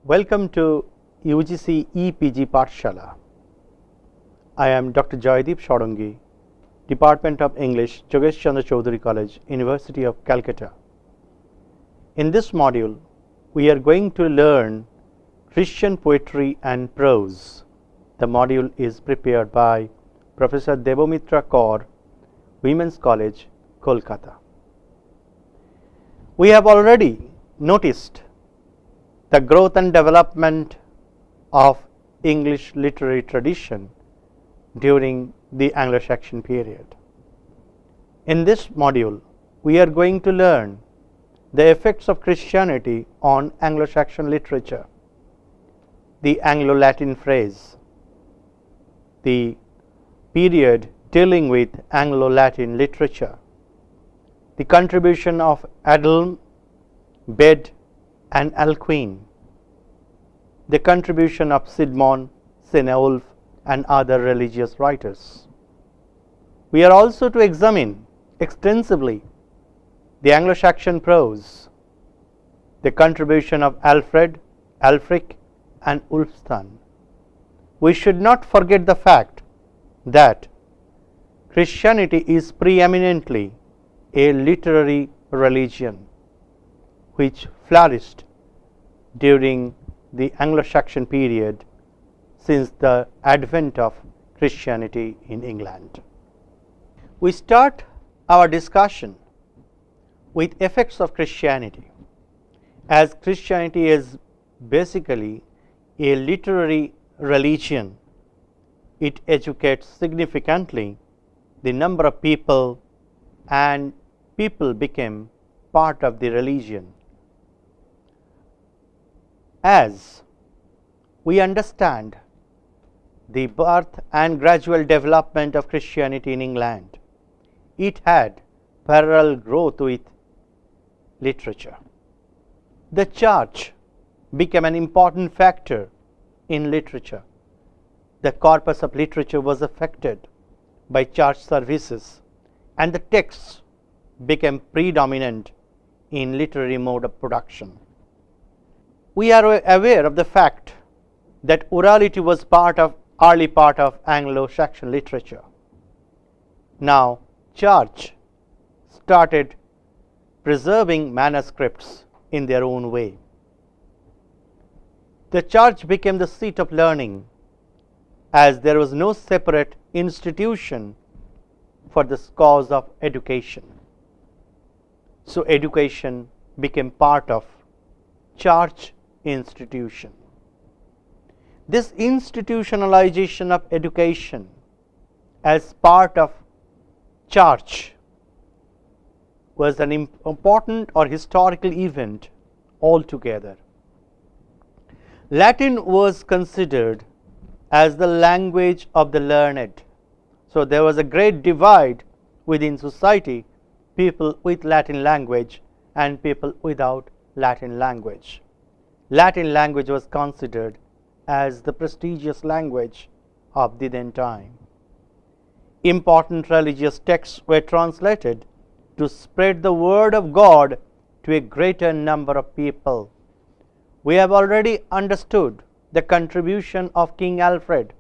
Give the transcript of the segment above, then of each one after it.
Welcome to UGC EPG Pathshala. I am Dr. Joydeep Shodangi, Department of English, Jogesh Chandra Chaudhary College, University of Calcutta. In this module, we are going to learn Christian poetry and prose. The module is prepared by Professor Debomitra Kaur, Women's College, Kolkata. We have already noticed the growth and development of English literary tradition during the Anglo-Saxon period. In this module, we are going to learn the effects of Christianity on Anglo-Saxon literature, the Anglo-Latin phrase, the period dealing with Anglo-Latin literature, the contribution of Adelm, Bede, and Alcuin, the contribution of Sidmon, Sinewolf, and other religious writers. We are also to examine extensively the Anglo-Saxon prose, the contribution of Alfric, and Wulfstan. We should not forget the fact that Christianity is preeminently a literary religion which flourished during the Anglo-Saxon period since the advent of Christianity in England. We start our discussion with effects of Christianity, as Christianity is basically a literary religion. It educates significantly the number of people, and people became part of the religion. As we understand the birth and gradual development of Christianity in England, it had parallel growth with literature. The church became an important factor in literature. The corpus of literature was affected by church services, and the texts became predominant in literary mode of production. We are aware of the fact that orality was early part of Anglo-Saxon literature. Now, church started preserving manuscripts in their own way. The church became the seat of learning, as there was no separate institution for the cause of education. So, education became part of church institution. This institutionalization of education as part of church was an important or historical event altogether. Latin was considered as the language of the learned. So, there was a great divide within society, people with Latin language and people without Latin language. Latin language was considered as the prestigious language of the then time. Important religious texts were translated to spread the word of God to a greater number of people. We have already understood the contribution of King Alfred,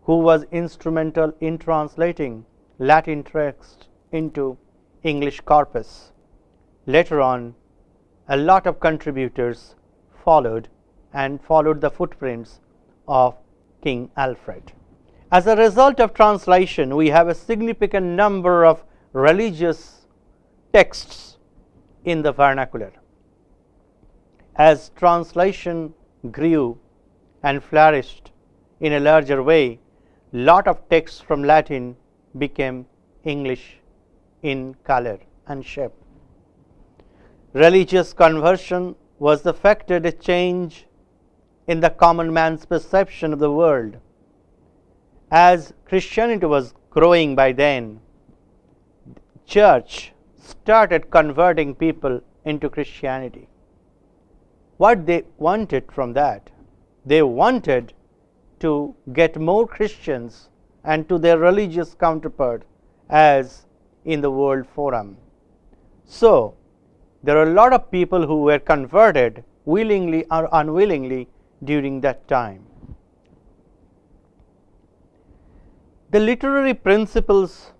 who was instrumental in translating Latin texts into English corpus. Later on, a lot of contributors followed the footprints of King Alfred. As a result of translation, we have a significant number of religious texts in the vernacular. As translation grew and flourished in a larger way, lot of texts from Latin became English in color and shape. Religious conversion was affected a change in the common man's perception of the world. As Christianity was growing by then, church started converting people into Christianity. What they wanted from that? They wanted to get more Christians and to their religious counterpart as in the world forum. So, there are a lot of people who were converted willingly or unwillingly during that time. The literary principles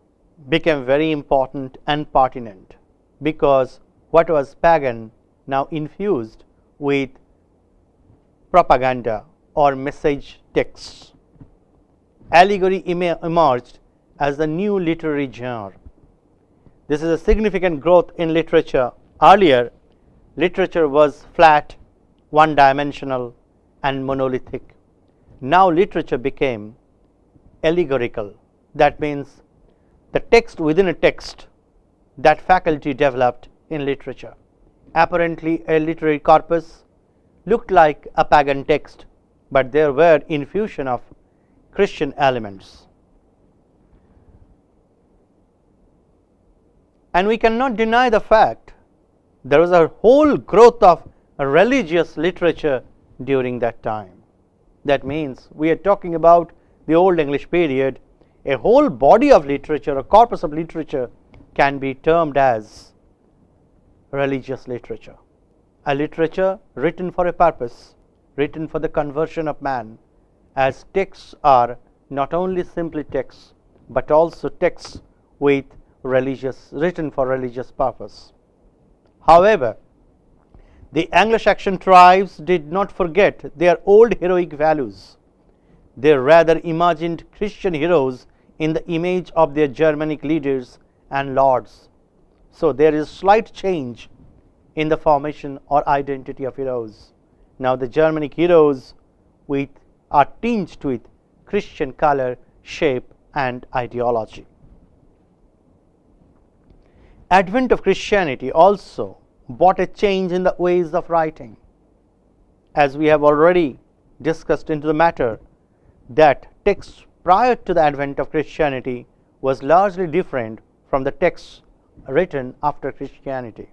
became very important and pertinent because what was pagan now infused with propaganda or message texts. Allegory emerged as the new literary genre. This is a significant growth in literature. Earlier, literature was flat, one-dimensional, and monolithic. Now, literature became allegorical. That means the text within a text, that faculty developed in literature. Apparently, a literary corpus looked like a pagan text, but there were infusion of Christian elements. And we cannot deny the fact there was a whole growth of religious literature during that time. That means we are talking about the Old English period. A whole body of literature, a corpus of literature, can be termed as religious literature. A literature written for a purpose, written for the conversion of man, as texts are not only simply texts, but also texts with written for religious purpose. However, the Anglo-Saxon tribes did not forget their old heroic values. They rather imagined Christian heroes in the image of their Germanic leaders and lords. So there is slight change in the formation or identity of heroes. Now the Germanic heroes are tinged with Christian color, shape, and ideology. Advent of Christianity also brought a change in the ways of writing. As we have already discussed into the matter, that texts prior to the advent of Christianity was largely different from the texts written after Christianity,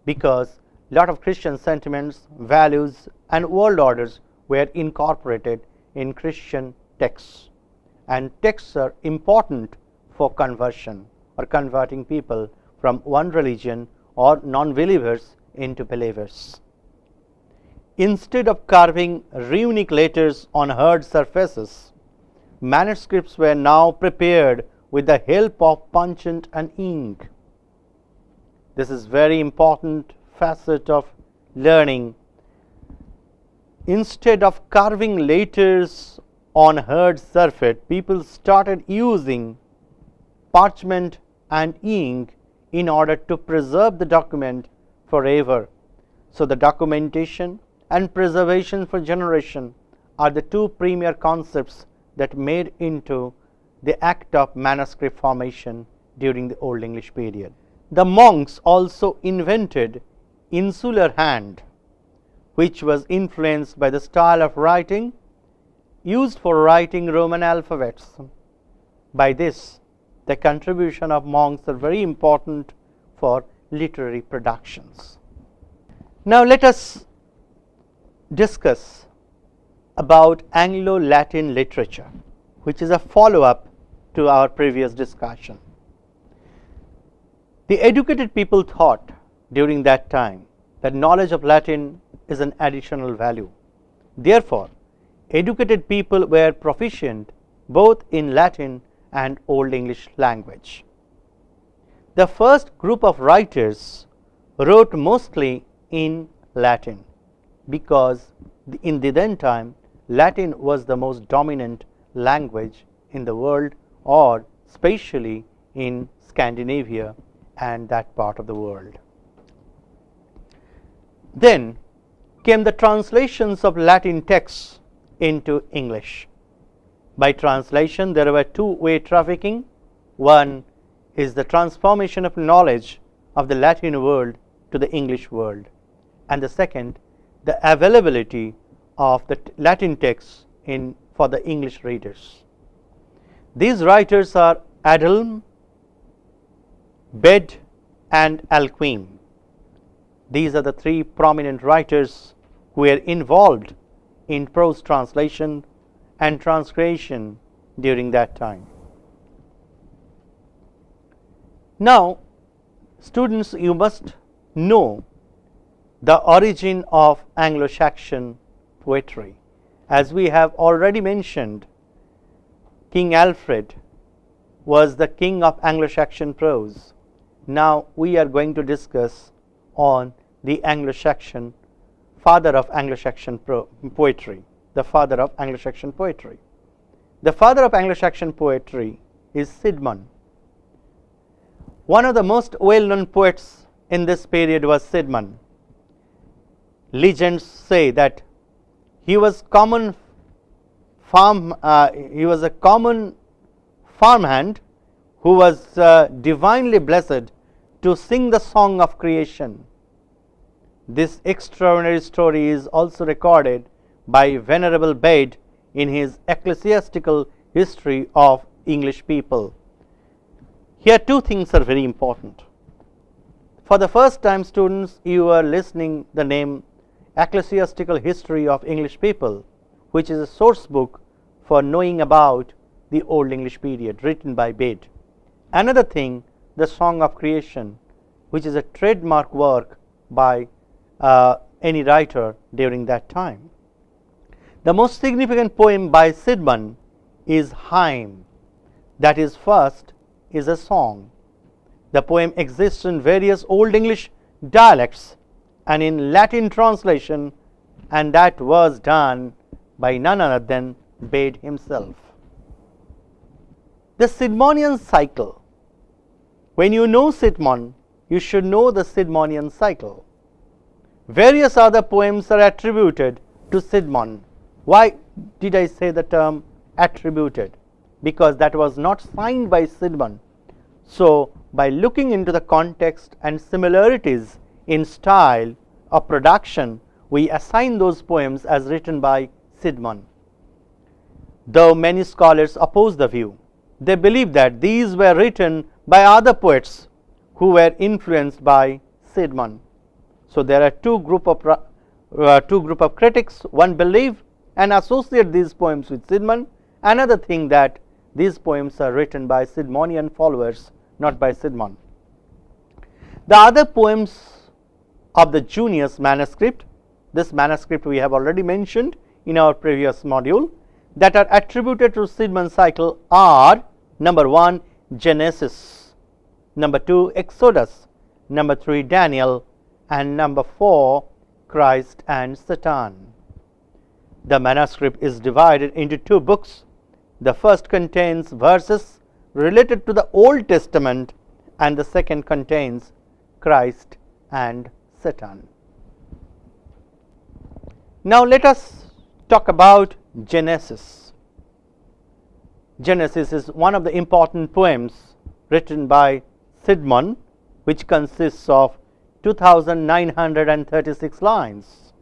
because a lot of Christian sentiments, values, and world orders were incorporated in Christian texts, and texts are important for conversion or converting people from one religion or non-believers into believers. Instead of carving runic letters on hard surfaces, manuscripts were now prepared with the help of punchant and ink. This is very important facet of learning. Instead of carving letters on hard surface, people started using parchment and ink in order to preserve the document forever. So the documentation and preservation for generation are the two premier concepts that made into the act of manuscript formation during the Old English period. The monks also invented insular hand, which was influenced by the style of writing used for writing Roman alphabets. By this, the contribution of monks are very important for literary productions. Now let us discuss about Anglo-Latin literature, which is a follow-up to our previous discussion. The educated people thought during that time that knowledge of Latin is an additional value. Therefore, educated people were proficient both in Latin and Old English language. The first group of writers wrote mostly in Latin because in the then time Latin was the most dominant language in the world, or especially in Scandinavia and that part of the world. Then came the translations of Latin texts into English. By translation, there were two-way trafficking. One is the transformation of knowledge of the Latin world to the English world, and the second, the availability of the Latin texts for the English readers. These writers are Adelm, Bede, and Alcuin. These are the three prominent writers who were involved in prose translation and transcreation during that time. Now, students, you must know the origin of Anglo-Saxon poetry. As we have already mentioned, King Alfred was the king of Anglo-Saxon prose. Now we are going to discuss on the Anglo-Saxon father of Anglo-Saxon poetry, the father of Anglo-Saxon poetry. The father of Anglo-Saxon poetry is Sidmon. One of the most well-known poets in this period was Sidmon. Legends say that he was a common farmhand who was divinely blessed to sing the song of creation. This extraordinary story is also recorded by Venerable Bede in his Ecclesiastical History of English People. Here two things are very important. For the first time, students, you are listening the name Ecclesiastical History of English People, which is a source book for knowing about the Old English period, written by Bede. Another thing, the Song of Creation, which is a trademark work by any writer during that time. The most significant poem by Sidmon is Hymn, that is, first is a song. The poem exists in various Old English dialects and in Latin translation, and that was done by none other than Bede himself. The Sidmonian Cycle. When you know Sidmon, you should know the Sidmonian Cycle. Various other poems are attributed to Sidmon. Why did I say the term attributed? Because that was not signed by Sidmon. So, by looking into the context and similarities in style of production, we assign those poems as written by Sidmon. Though many scholars oppose the view, they believe that these were written by other poets who were influenced by Sidmon. So there are two group of critics. One believe and associate these poems with Sidmon. Another think that these poems are written by Sidmonian followers, not by Sidmon. The other poems of the Junius manuscript, this manuscript we have already mentioned in our previous module, that are attributed to Sidmon cycle are: number 1, Genesis; number 2, Exodus; number 3, Daniel; and number 4, Christ and Satan. The manuscript is divided into two books. The first contains verses related to the Old Testament, and the second contains Christ and Satan. Now let us talk about Genesis. Genesis is one of the important poems written by Sidmon, which consists of 2,936 lines.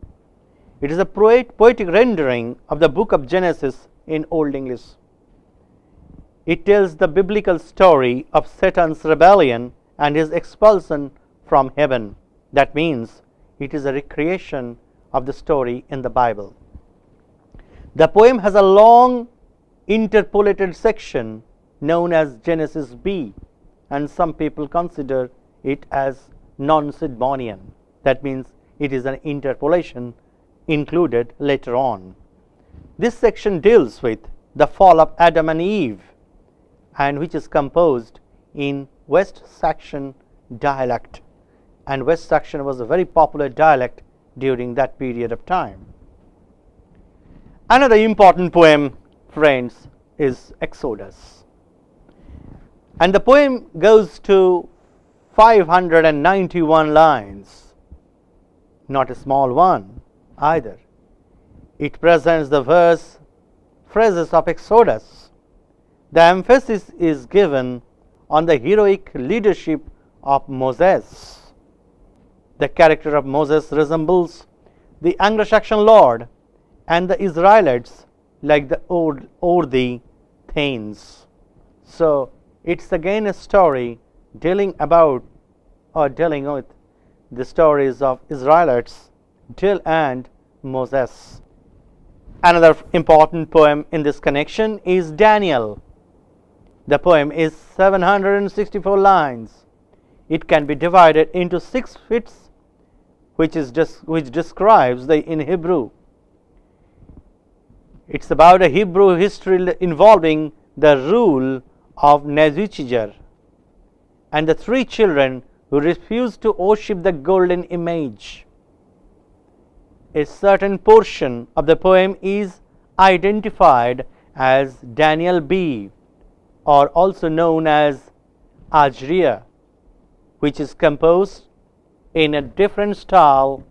It is a poetic rendering of the book of Genesis in Old English. It tells the biblical story of Satan's rebellion and his expulsion from heaven. That means it is a recreation of the story in the Bible. The poem has a long interpolated section known as Genesis B, and some people consider it as non-Sidmonian. That means it is an interpolation included later on. This section deals with the fall of Adam and Eve, and which is composed in West Saxon dialect, and West Saxon was a very popular dialect during that period of time. Another important poem, friends, is Exodus, and the poem goes to 591 lines, not a small one either. It presents the phrases of Exodus. The emphasis is given on the heroic leadership of Moses. The character of Moses resembles the Anglo-Saxon lord and the Israelites like the the Thanes. So it's again a story dealing with the stories of Israelites and Moses. Another important poem in this connection is Daniel. The poem is 764 lines. It can be divided into 6 bits, which describes in Hebrew. It's about a Hebrew history involving the rule of Nebuchadnezzar and the three children who refused to worship the golden image. A certain portion of the poem is identified as Daniel B, or also known as Ajriya, which is composed in a different style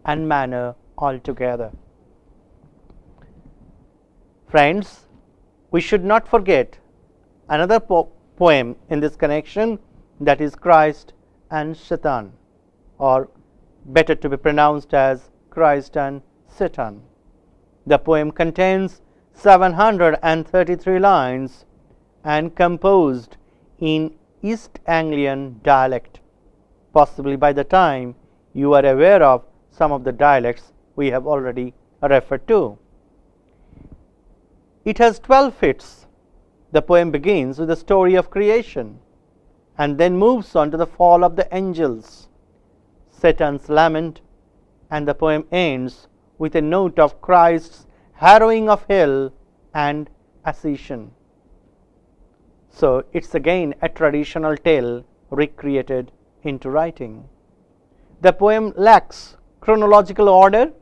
and manner altogether. Friends, we should not forget another poem in this connection, that is Christ and Satan, or better to be pronounced as Christ and Satan. The poem contains 733 lines and composed in East Anglian dialect. Possibly by the time you are aware of some of the dialects we have already referred to. It has 12 fits. The poem begins with the story of creation and then moves on to the fall of the angels, Satan's lament, and the poem ends with a note of Christ's harrowing of hell and ascension. So it's again a traditional tale recreated into writing. The poem lacks chronological order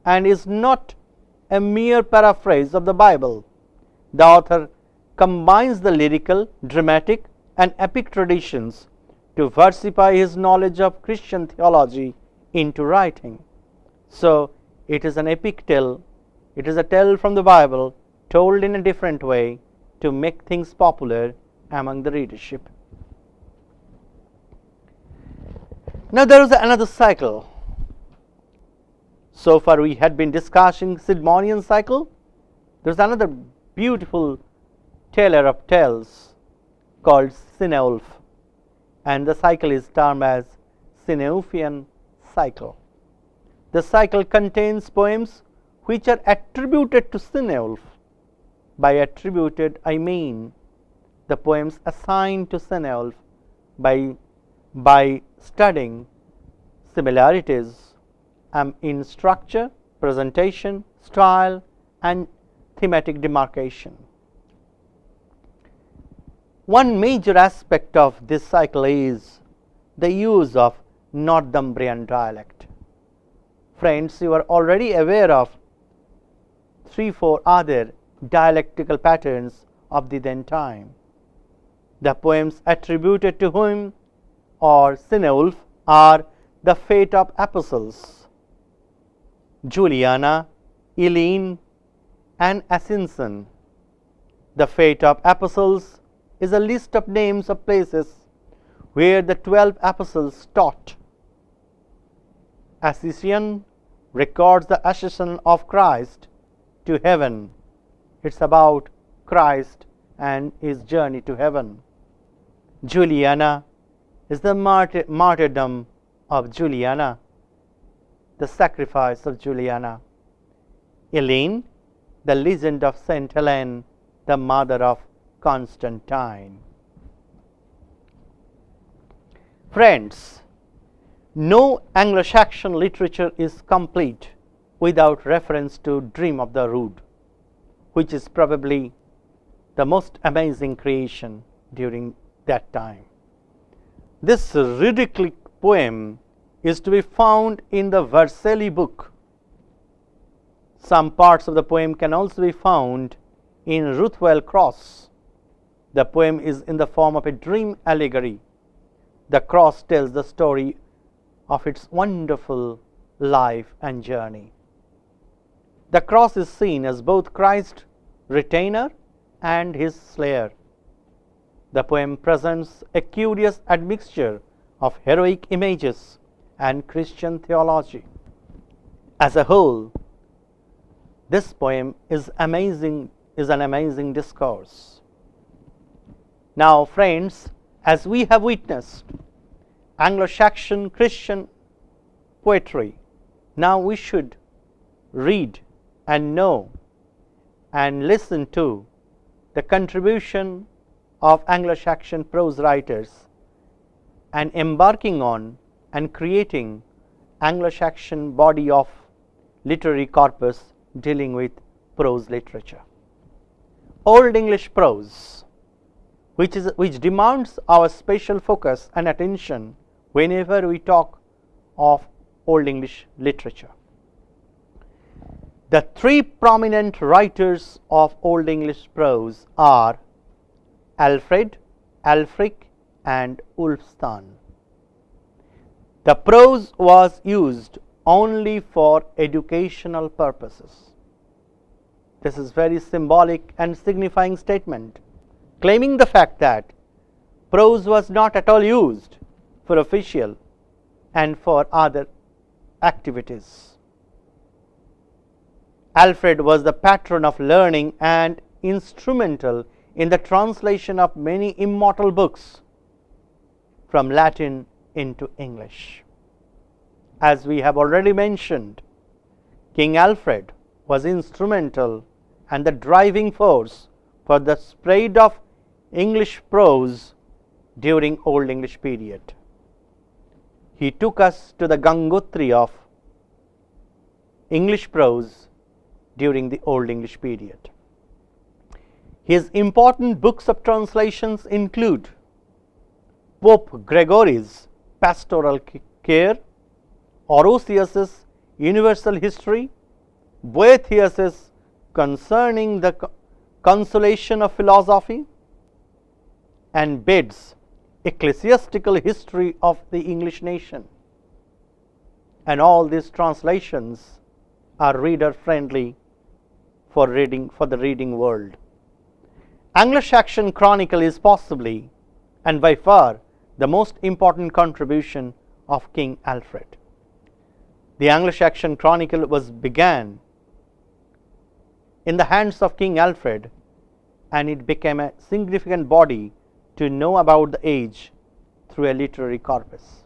and is not a mere paraphrase of the Bible. The author combines the lyrical, dramatic, and epic traditions to versify his knowledge of Christian theology into writing. So it is an epic tale. It is a tale from the Bible told in a different way to make things popular among the readership. Now there is another cycle. So far we had been discussing Sidmonian Cycle. There is another beautiful teller of tales called Sinewolf, and the cycle is termed as Sinewolfian Cycle. The cycle contains poems which are attributed to Sinewolf. By attributed, I mean the poems assigned to Sinewolf by studying similarities in structure, presentation, style, and thematic demarcation. One major aspect of this cycle is the use of Northumbrian dialect. Friends, you are already aware of 3-4 other dialectical patterns of the then time. The poems attributed to him or Sinewolf are The Fate of Apostles, Juliana, Eileen, and Ascension. The Fate of Apostles is a list of names of places where the 12 apostles taught. Ascension records the ascension of Christ to heaven. It's about Christ and his journey to heaven. Juliana is the martyrdom of Juliana, the sacrifice of Juliana. Eileen, the legend of Saint Helene, the mother of Constantine. Friends, no Anglo-Saxon literature is complete without reference to Dream of the Rood, which is probably the most amazing creation during that time. This ridiculous poem is to be found in the Vercelli book. Some parts of the poem can also be found in Ruthwell Cross. The poem is in the form of a dream allegory. The cross tells the story of its wonderful life and journey. The cross is seen as both Christ's retainer and his slayer. The poem presents a curious admixture of heroic images and Christian theology. As a whole, this poem is an amazing discourse. Now, friends, as we have witnessed Anglo-Saxon Christian poetry, now we should read and know and listen to the contribution of Anglo-Saxon prose writers and embarking on and creating Anglo-Saxon body of literary corpus dealing with prose literature. Old English prose, which demands our special focus and attention whenever we talk of Old English literature. The three prominent writers of Old English prose are Alfred, Alfric, and Wulfstan. The prose was used only for educational purposes. This is very symbolic and signifying statement, claiming the fact that prose was not at all used for official and for other activities. Alfred was the patron of learning and instrumental in the translation of many immortal books from Latin into English. As we have already mentioned, King Alfred was instrumental and the driving force for the spread of English prose during Old English period. He took us to the Gangotri of English prose during the Old English period. His important books of translations include Pope Gregory's Pastoral Care, Orosius's Universal History, Boethius's Concerning the Consolation of Philosophy, and Bede's Ecclesiastical History of the English Nation. And all these translations are reader friendly for the reading world. Anglo-Saxon Chronicle is possibly and by far the most important contribution of King Alfred. The Anglo-Saxon Chronicle began in the hands of King Alfred, and it became a significant body to know about the age through a literary corpus.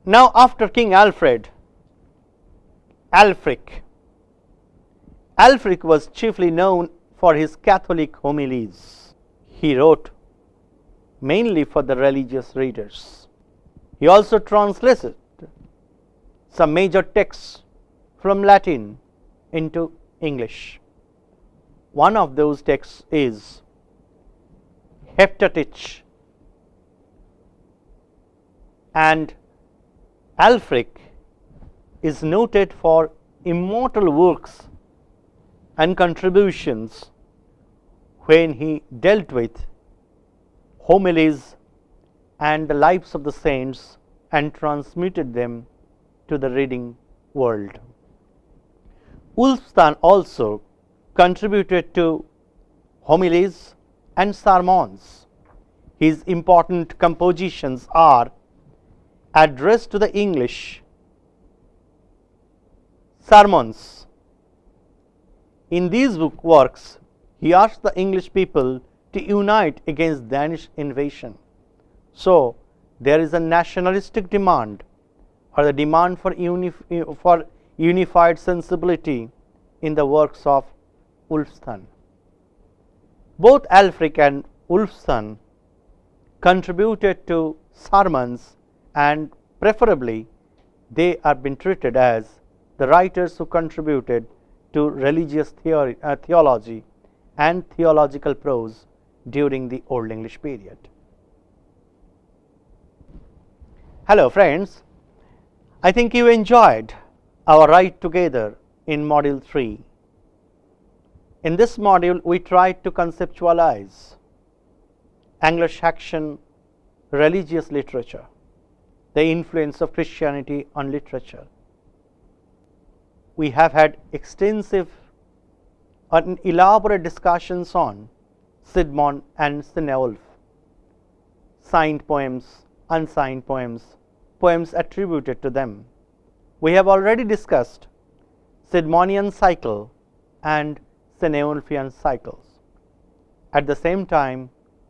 Now, after King Alfred, Alfric. Alfric was chiefly known for his Catholic homilies. He wrote mainly for the religious readers. He also translated some major texts from Latin into English. One of those texts is Heptatich, and Alfric is noted for immortal works and contributions when he dealt with homilies and the lives of the saints and transmitted them to the reading world. Wulfstan also contributed to homilies and sermons. His important compositions are addressed to the English, sermons. In these works, he asked the English people to unite against Danish invasion. So, there is a nationalistic demand or the demand for unified sensibility in the works of Wulfstan. Both Alfric and Wulfstan contributed to sermons, and preferably they are been treated as the writers who contributed to religious theology and theological prose during the Old English period. Hello friends, I think you enjoyed our ride together in Module 3. In this module, we tried to conceptualize Anglo-Saxon religious literature, the influence of Christianity on literature. We have had extensive and elaborate discussions on Sidmon and Sinewolf, signed poems, unsigned poems, poems attributed to them. We have already discussed Sidmonian Cycle and Sinewolfian cycles. At the same time,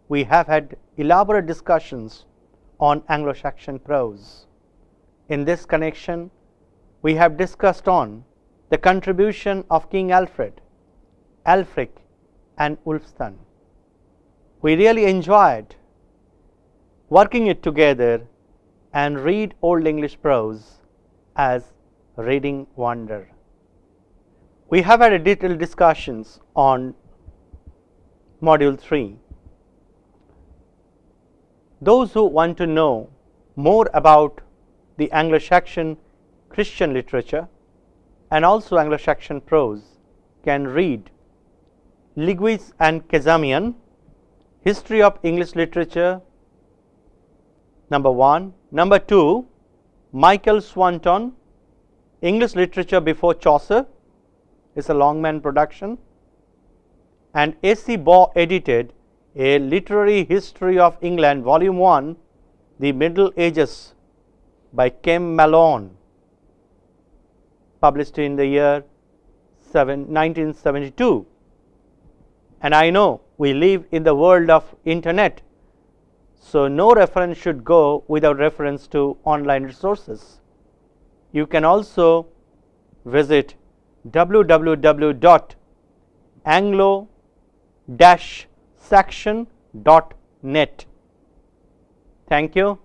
we have had elaborate discussions on Anglo-Saxon prose. In this connection, we have discussed on the contribution of King Alfred, Alfric, and Wulfstan. We really enjoyed working it together and read Old English prose as reading wonder. We have had a detailed discussions on Module 3. Those who want to know more about the Anglo-Saxon Christian literature and also Anglo-Saxon prose can read Lewis and Kezamian, History of English Literature, number 1. Number 2, Michael Swanton, English Literature Before Chaucer, is a Longman production, and A.C. Baugh edited A Literary History of England, Volume 1, The Middle Ages, by Kem Malone, published in the year 1972. And I know we live in the world of internet, so no reference should go without reference to online resources. You can also visit www.anglo-saxon.net. Thank you.